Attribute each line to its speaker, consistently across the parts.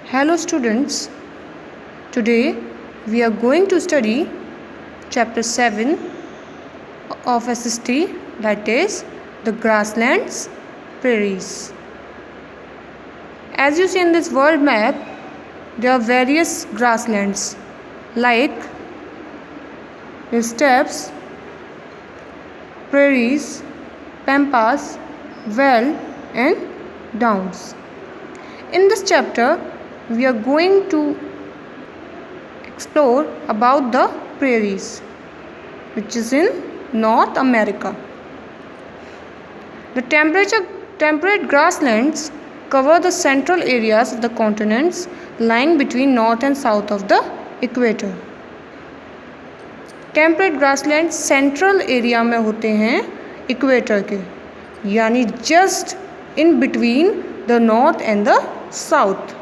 Speaker 1: Hello students, today we are going to study chapter 7 of SST, that is the grasslands, prairies. As you see in this world map, there are various grasslands like the steppes, prairies, pampas, veld and downs. In this chapter, we are going to explore about the prairies, which is in North America. The temperate grasslands cover the central areas of the continents lying between north and south of the equator. Temperate grassland central area में होते हैं equator के, यानी just in between the north and the south.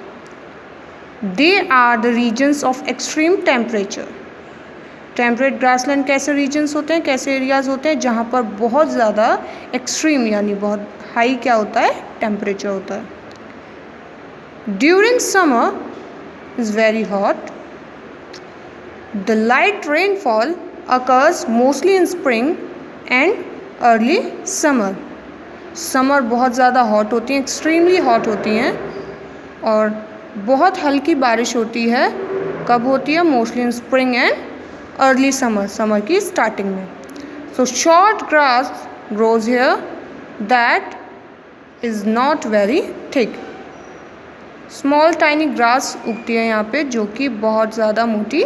Speaker 1: They are the regions of extreme temperature. Temperate grassland कैसे regions होते हैं, कैसे areas होते हैं जहाँ पर बहुत ज़्यादा एक्सट्रीम यानी बहुत हाई क्या होता है, टेम्परेचर होता है. During summer is very hot. The light rainfall occurs mostly in spring and early summer. Summer बहुत ज़्यादा हॉट होती हैं, एक्सट्रीमली हॉट होती हैं, और बहुत हल्की बारिश होती है. कब होती है? Mostly in spring and early summer, summer की स्टार्टिंग में. So short grass grows here that is not very thick. Small tiny grass उगती है यहाँ पे जो कि बहुत ज़्यादा मोटी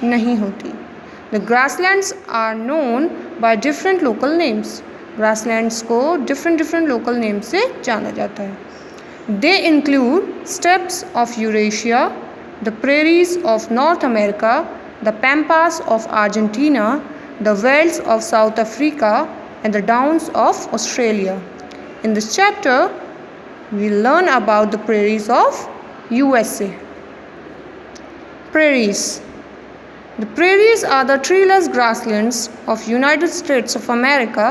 Speaker 1: नहीं होती. The grasslands are known by different local names. Grasslands को डिफरेंट लोकल नेम से जाना जाता है. They include steppes of Eurasia, the prairies of North America, the pampas of Argentina, the velds of South Africa and the downs of Australia. In this chapter we learn about the prairies of USA. Prairies. The prairies are the treeless grasslands of United States of America.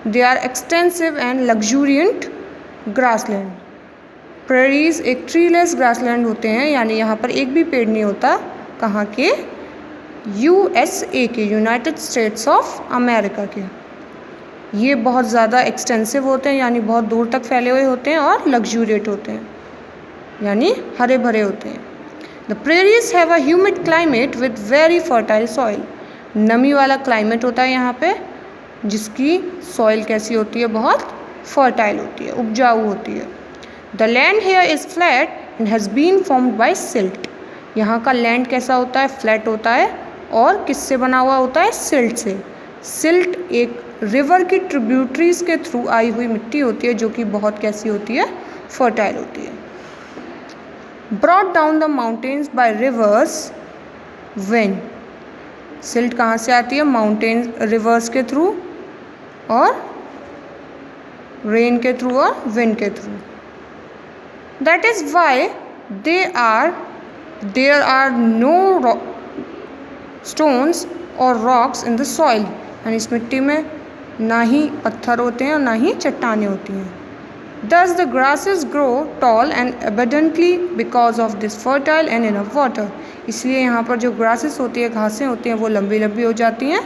Speaker 1: They are extensive and luxuriant grassland. Prairies एक treeless grassland होते हैं, यानी यहाँ पर एक भी पेड़ नहीं होता. कहाँ के? USA के, United States of America के. ये बहुत ज़्यादा एक्सटेंसिव होते हैं, यानी बहुत दूर तक फैले हुए होते हैं, और लग्जूरिएट होते हैं, यानी हरे भरे होते हैं. The prairies have a humid climate with very fertile soil. नमी वाला क्लाइमेट होता है यहाँ पे, जिसकी सॉइल कैसी होती है? बहुत फर्टाइल होती है, उपजाऊ होती है. The land here is flat and has been formed by silt. यहाँ का लैंड कैसा होता है? फ्लैट होता है, और किससे बना हुआ होता है? सिल्ट से. सिल्ट एक रिवर की ट्रिब्यूटरीज के थ्रू आई हुई मिट्टी होती है, जो कि बहुत कैसी होती है? फर्टाइल होती है. Brought down the mountains by rivers wind. Silt कहाँ से आती है? माउंटेन्स, रिवर्स के थ्रू, और रेन के थ्रू, और विंड के through. That is why there are no stones और रॉक्स इन द सॉइल. यानी इस मिट्टी में ना ही पत्थर होते हैं और ना ही चट्टानें होती हैं. Thus the grasses grow tall and abundantly because of this fertile and enough water. इसलिए यहाँ पर जो grasses होती है, घासें होती हैं, वो लंबी लंबी हो जाती हैं.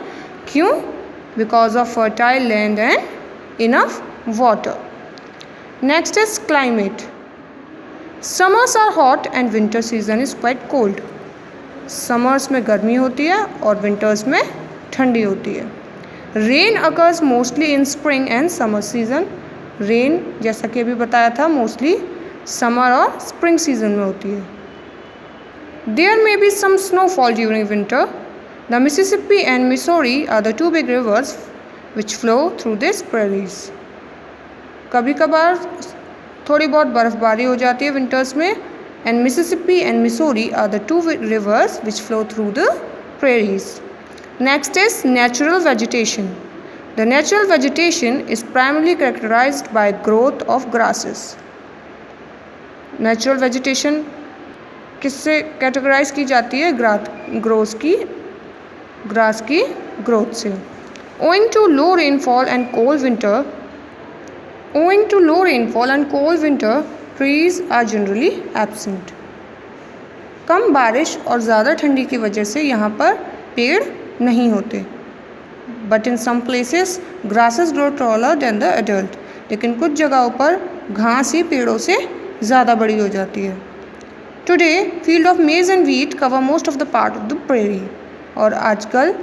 Speaker 1: क्यों? Because of fertile land and enough water. Next is climate. Summers are hot and winter season is quite cold. Summers में गर्मी होती है और winters में ठंडी होती है. Rain occurs mostly in spring and summer season. Rain जैसा कि अभी बताया था, मोस्टली समर और स्प्रिंग सीजन में होती है. There may be some snowfall during winter. The Mississippi and Missouri are the two big rivers which flow through this prairies. कभी कभार थोड़ी बहुत बर्फबारी हो जाती है विंटर्स में. And Mississippi and Missouri are the two rivers which flow through the prairies. Next is natural vegetation. The natural vegetation is primarily characterized by growth of grasses. Natural vegetation किससे कैटेगराइज की जाती है? Grass की growth से. Owing to low rainfall and cold winter, trees are generally absent. कम बारिश और ज़्यादा ठंडी की वजह से यहाँ पर पेड़ नहीं होते। But in some places grasses grow taller than the adult, लेकिन कुछ जगहों पर घास ही पेड़ों से ज़्यादा बड़ी हो जाती है। टुडे फील्ड ऑफ मेज and wheat cover most of the part of the prairie, और आजकल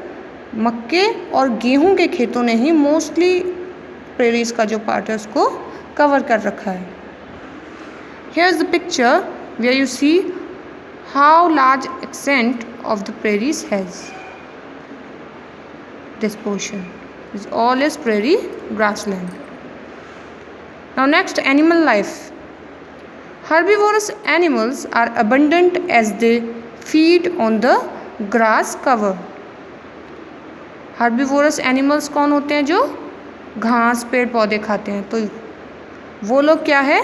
Speaker 1: मक्के और गेहूं के खेतों ने ही मोस्टली प्रेरीज का जो पार्ट है उसको कवर कर रखा है। Here is the picture where you see how large extent of the prairies has this portion. This all is prairie grassland. Now next, animal life. Herbivorous animals are abundant as they feed on the grass cover. Herbivorous animals कौन होते हैं? जो घास पेड़ पौधे खाते हैं। तो वो लोग क्या है?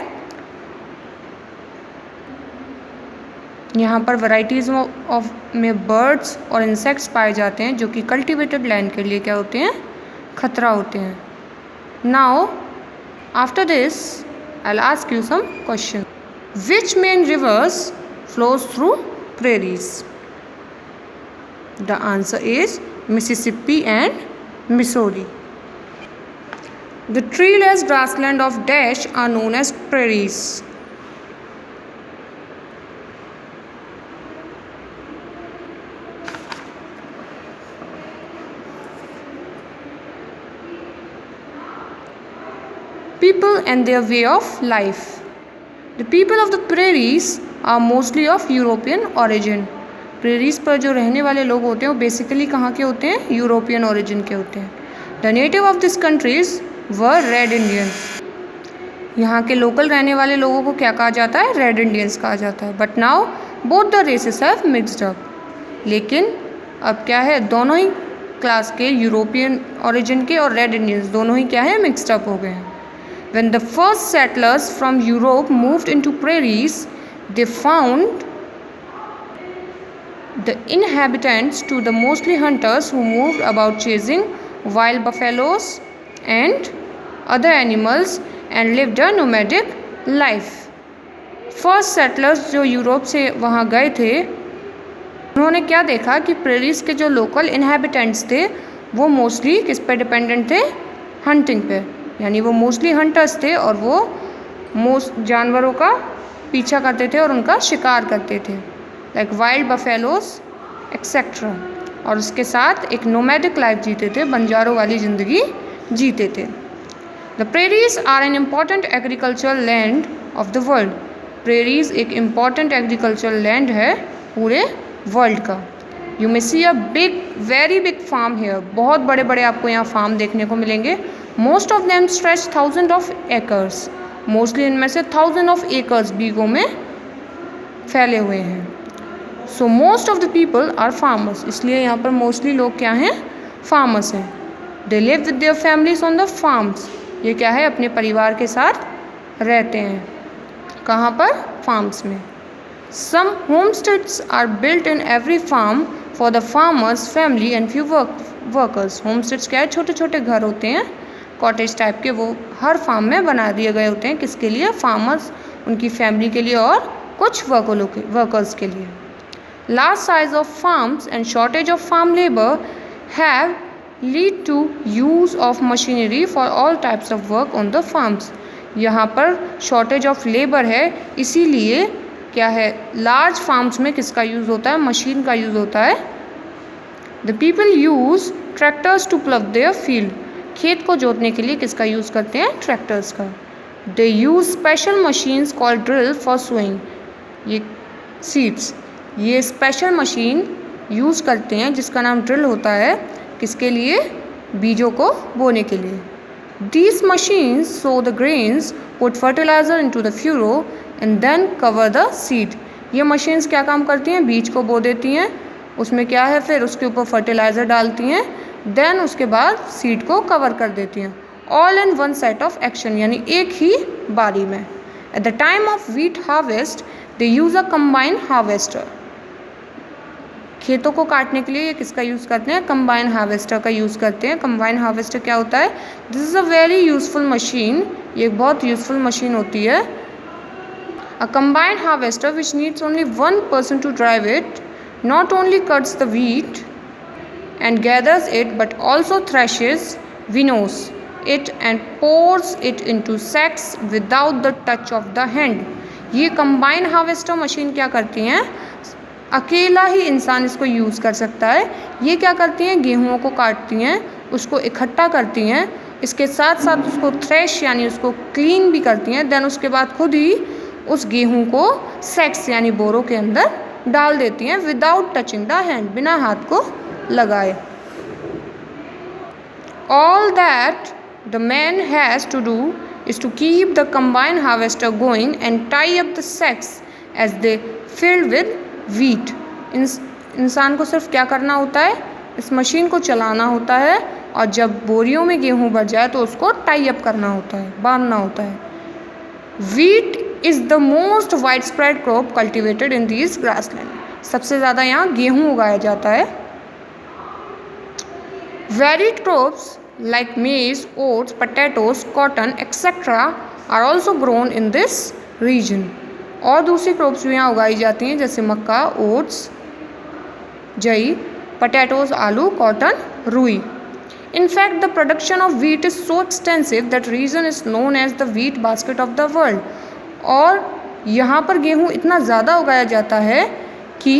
Speaker 1: यहाँ पर वैराइटीज़ ऑफ में बर्ड्स और इंसेक्ट्स पाए जाते हैं जो कि कल्टिवेटेड लैंड के लिए क्या होते हैं? खतरा होते हैं। Now after this I will ask you some question. Which main rivers flows through prairies? The answer is Mississippi and Missouri. The treeless grassland of dash are known as prairies. People and their way of life. The people of the prairies are mostly of European origin. Prairies पर जो रहने वाले लोग होते हैं वो basically कहाँ के होते हैं? यूरोपियन ओरिजिन के होते हैं। The native of these countries were Red Indians. यहाँ के लोकल रहने वाले लोगों को क्या कहा जाता है? Red Indians कहा जाता है। But now both the races have mixed up. लेकिन अब क्या है? दोनों ही क्लास के यूरोपियन ओरिजिन के और रेड इंडियंस दोनों ही क्या है? मिक्सड अप हो गए हैं। When the first settlers from Europe moved into prairies, they found the inhabitants to the mostly hunters who moved about chasing wild buffaloes and other animals and lived a nomadic life. First settlers जो Europe से वहाँ गए थे, उन्होंने क्या देखा कि prairies के जो लोकल इनहेबिटेंट्स थे वो मोस्टली किस पे डिपेंडेंट थे? हंटिंग पे, यानी वो मोस्टली हंटर्स थे और वो जानवरों का पीछा करते थे और उनका शिकार करते थे, लाइक वाइल्ड बफेलोस एक्सेट्रा। और उसके साथ एक नोमैडिक लाइफ जीते थे, बंजारों वाली ज़िंदगी जीते थे। The prairies are an important agricultural land of the world. Prairies एक इम्पॉर्टेंट एग्रीकल्चरल लैंड है पूरे वर्ल्ड का। You may see a big very big farm here. बहुत बड़े बड़े आपको यहाँ फार्म देखने को मिलेंगे। Most of them stretch 1000 of acres. Mostly इनमें से 1000 ऑफ एकर्स बीघों में फैले हुए हैं। So most of the people are farmers. इसलिए यहाँ पर मोस्टली लोग क्या हैं? फार्मर्स हैं। They live with their families on the farms. ये क्या है? अपने परिवार के साथ रहते हैं। कहाँ पर? फार्म्स में। Some homesteads are built in every farm for the farmer's family and few workers. Homesteads क्या है? छोटे छोटे घर होते हैं कॉटेज टाइप के, वो हर फार्म में बना दिए गए होते हैं। किसके लिए? फार्मर्स, उनकी फैमिली के लिए और कुछ वर्कर्स के लिए। Large size of farms and shortage of farm labour have lead to use of machinery for all types of work on the farms. यहाँ पर शॉर्टेज ऑफ लेबर है, इसीलिए क्या है? लार्ज फार्म्स में किसका यूज़ होता है? मशीन का यूज़ होता है। The people use tractors to plough their field. खेत को जोतने के लिए किसका यूज़ करते हैं? ट्रैक्टर्स का। They use special machines called drill for sowing. ये सीड्स, ये स्पेशल मशीन यूज़ करते हैं जिसका नाम ड्रिल होता है। किसके लिए? बीजों को बोने के लिए। These machines sow the grains, put fertilizer into the furrow and then cover the seed. ये मशीन्स क्या काम करती हैं? बीज को बो देती हैं, उसमें क्या है फिर उसके ऊपर फर्टिलाइज़र डालती हैं, देन उसके बाद सीड को कवर कर देती हैं। All in one set of action, यानी एक ही बारी में। At the time of wheat harvest they use a combine harvester. खेतों को काटने के लिए ये किसका यूज़ करते हैं? कंबाइन हार्वेस्टर का यूज़ करते हैं। कंबाइन हार्वेस्टर क्या होता है? This is a very useful machine. ये एक बहुत यूज़फुल मशीन होती है। A combine harvester which needs only one person to drive it not only cuts the wheat and gathers it but also threshes, winnows it and pours it into sacks without the touch of the hand. ये combine harvester machine क्या करती हैं, अकेला ही इंसान इसको use कर सकता है। ये क्या करती हैं, गेहूँ को काटती हैं, उसको इकट्ठा करती हैं, इसके साथ साथ उसको थ्रेश यानी उसको क्लीन भी करती हैं, देन उसके बाद खुद ही उस गेहूँ को सैक्स यानी बोरों के अंदर डाल देती हैं विदाउट टचिंग द हैंड, बिना हाथ को लगाए। All that the man has to do is to keep the combine harvester going and tie up the sacks as they fill with wheat. इंसान को सिर्फ क्या करना होता है, इस मशीन को चलाना होता है और जब बोरियों में गेहूँ भर जाए तो उसको टाई अप करना होता है, बांधना होता है। Wheat is the most widespread crop cultivated in these grassland. सबसे ज़्यादा यहाँ गेहूँ उगाया जाता है। Varied crops like maize, oats, potatoes, cotton, etc. are also grown in this region. और दूसरी क्रॉप्स भी यहाँ उगाई जाती हैं जैसे मक्का, ओट्स, जई, potatoes, आलू, कॉटन, रुई. In fact, the production of wheat is so extensive that region is known as the wheat basket of the world. और यहाँ पर गेहूँ इतना ज़्यादा उगाया जाता है कि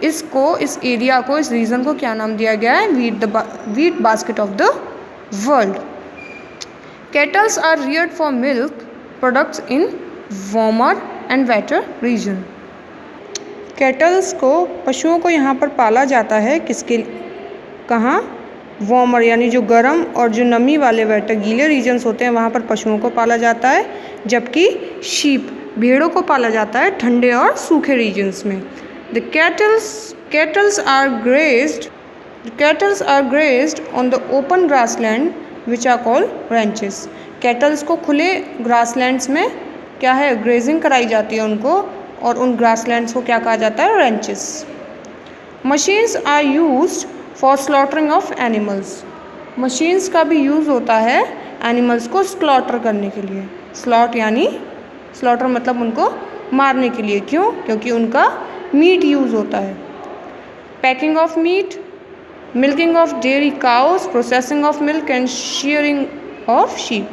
Speaker 1: इसको, इस एरिया को, इस रीजन को क्या नाम दिया गया है, wheat basket of the world. Cattle are reared for milk products in warmer and wetter region. Kettles को, पशुओं को यहाँ पर पाला जाता है, किसके, कहाँ, वार्मर यानी जो गर्म और जो नमी वाले वेटर गीले रीजन्स होते हैं वहाँ पर पशुओं को पाला जाता है, जबकि शीप, भेड़ों को पाला जाता है ठंडे और सूखे रीजन्स में। The cattles are grazed on the open grassland which are called ranches. Kettles को खुले ग्रासलैंड्स में क्या है, ग्रेजिंग कराई जाती है उनको, और उन ग्रासलैंड्स को क्या कहा जाता है, ranches. Machines are used for slaughtering of animals. Machines का भी यूज़ होता है एनिमल्स को स्लॉटर करने के लिए। स्लॉट यानी, स्लॉटर मतलब उनको मारने के लिए। क्यों? क्योंकि उनका मीट यूज़ होता है। Packing of meat, milking of dairy cows, processing of milk and shearing of sheep.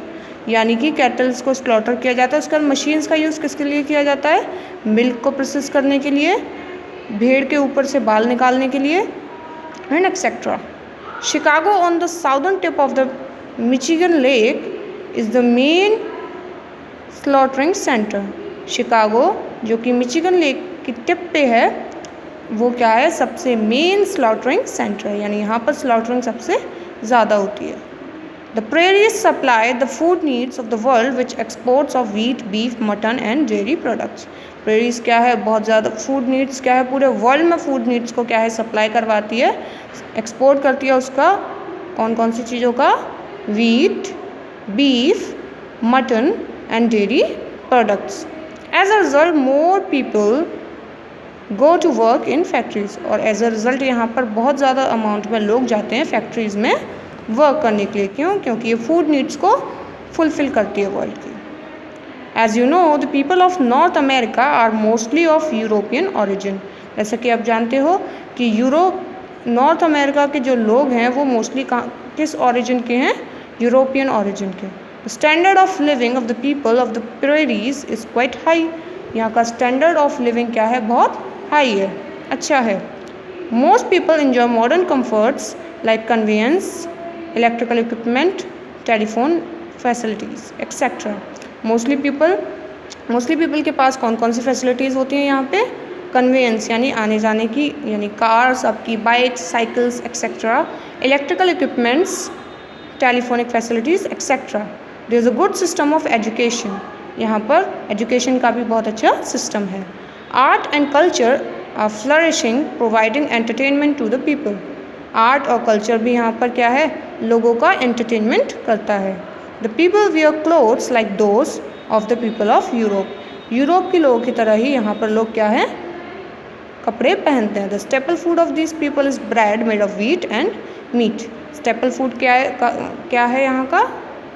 Speaker 1: यानी कि कैटल्स को स्लॉटर किया जाता है, उसके बाद मशीन्स का यूज़ किसके लिए किया जाता है, मिल्क को प्रोसेस करने के लिए, भेड़ के ऊपर से बाल निकालने के लिए, and etcetera. Chicago on the southern tip of the Michigan lake is the main slaughtering centre. Chicago जो कि मिचिगन लेक की टिप पे है, वो क्या है, सबसे मेन स्लॉटरिंग सेंटर है, यानी यहाँ पर स्लॉटरिंग सबसे ज़्यादा होती है। The prairies supply the food needs of the world which exports of wheat, beef, mutton and dairy products. prairies क्या है, बहुत ज़्यादा फूड नीड्स क्या है, पूरे वर्ल्ड में फूड नीड्स को क्या है, सप्लाई करवाती है, एक्सपोर्ट करती है उसका, कौन कौन सी चीज़ों का, wheat, beef, mutton and dairy products. As a result, more people go to work in factories. और एज अ रिज़ल्ट यहाँ पर बहुत ज़्यादा अमाउंट में लोग जाते हैं फैक्ट्रीज़ में वर्क करने के लिए। क्यों? क्योंकि ये फूड नीड्स को फुलफ़िल करती है वर्ल्ड की। As you know, the people of North America are mostly of European origin. जैसा कि आप जानते हो कि नॉर्थ अमेरिका के जो लोग हैं वो मोस्टली किस ऑरिजिन के हैं, यूरोपियन ऑरिजिन के। The standard of living of the people of the prairies is quite high. यहाँ का स्टैंडर्ड ऑफ लिविंग क्या है, बहुत हाई है, अच्छा है। Most people enjoy modern comforts like conveyance, electrical equipment, telephone facilities etcetera. Mostly people के पास कौन कौन सी फैसिलिटीज़ होती हैं यहाँ पे, कन्वेंस यानी आने जाने की, यानी कार्स, आपकी bikes, cycles etcetera, electrical equipments, telephonic facilities etcetera. There is a good system of education. यहाँ पर एजुकेशन का भी बहुत अच्छा सिस्टम है। Art and culture are flourishing, providing entertainment to the people. Art और कल्चर भी यहाँ पर क्या है, लोगों का एंटरटेनमेंट करता है। The people wear clothes like those of the people of Europe. Europe के लोगों की तरह ही यहाँ पर लोग क्या हैं, कपड़े पहनते हैं। The staple food of this people is bread made of wheat and meat. Staple food क्या है यहाँ का,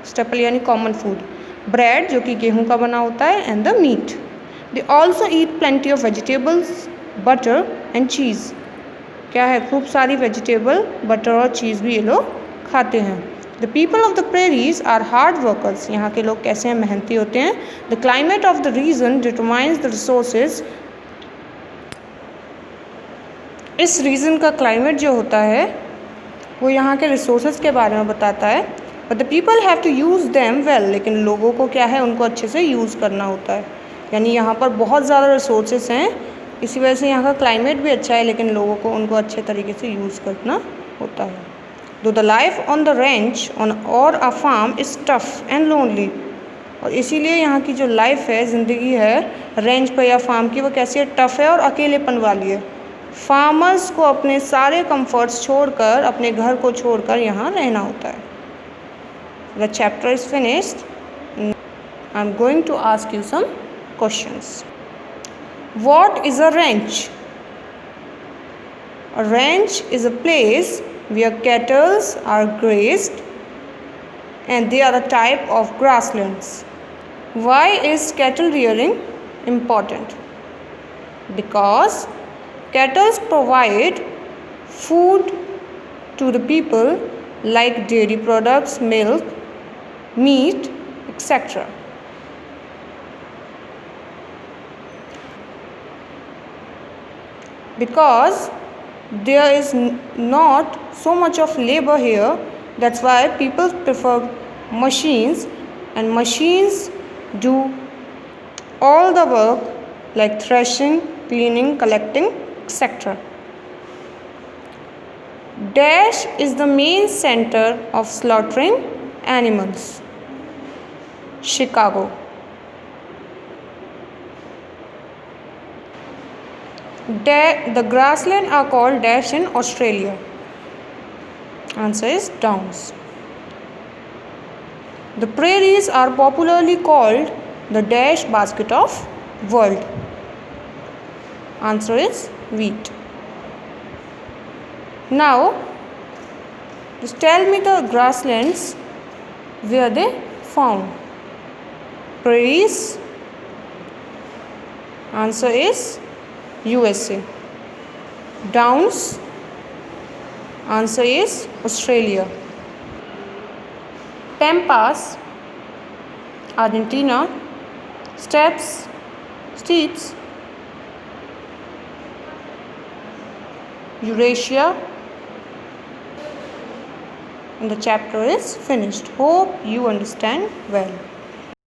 Speaker 1: स्टेपल यानी कॉमन फूड, ब्रेड जो कि गेहूँ का बना होता है, and the meat. They also eat plenty of vegetables, butter and cheese. क्या है, खूब सारी वेजिटेबल, बटर और चीज़ भी ये लोग खाते हैं. The people of the prairies are hard workers. यहाँ के लोग कैसे हैं, मेहनती होते हैं. The climate of the region determines the resources. इस रीजन का क्लाइमेट जो होता है वो यहाँ के रिसोर्सेज के बारे में बताता है. But the people have to use them well. लेकिन लोगों को क्या है, उनको अच्छे से यूज़ करना होता है. यानी यहाँ पर बहुत ज़्यादा रिसोर्सेज हैं, इसी वजह से यहाँ का क्लाइमेट भी अच्छा है, लेकिन लोगों को उनको अच्छे तरीके से यूज़ करना होता है. Though the life on the ranch on or a farm is tough and lonely. और इसीलिए यहाँ की जो लाइफ है, ज़िंदगी है रेंच पर या फार्म की, वो कैसी है, टफ़ है और अकेलेपन वाली है. फार्मर्स को अपने सारे कंफर्ट्स छोड़कर, अपने घर को छोड़कर यहाँ रहना होता है. The chapter is finished. I am going to ask you some questions. What is a ranch? A ranch is a place where cattle are grazed and they are a type of grasslands. Why is cattle rearing important? Because cattle provide food to the people like dairy products, milk, meat, etc. Because there is not so much of labor here, that's why people prefer machines, and machines do all the work like threshing, cleaning, collecting, etc. Dash is the main center of slaughtering animals. Chicago. The grassland are called dash in Australia. Answer is downs. The prairies are popularly called the dash basket of world. Answer is wheat. Now, just tell me the grasslands where they found. Prairies. Answer is USA. Downs. Answer is Australia. Pampas, Argentina. Steppes, Eurasia. And the chapter is finished. Hope you understand well.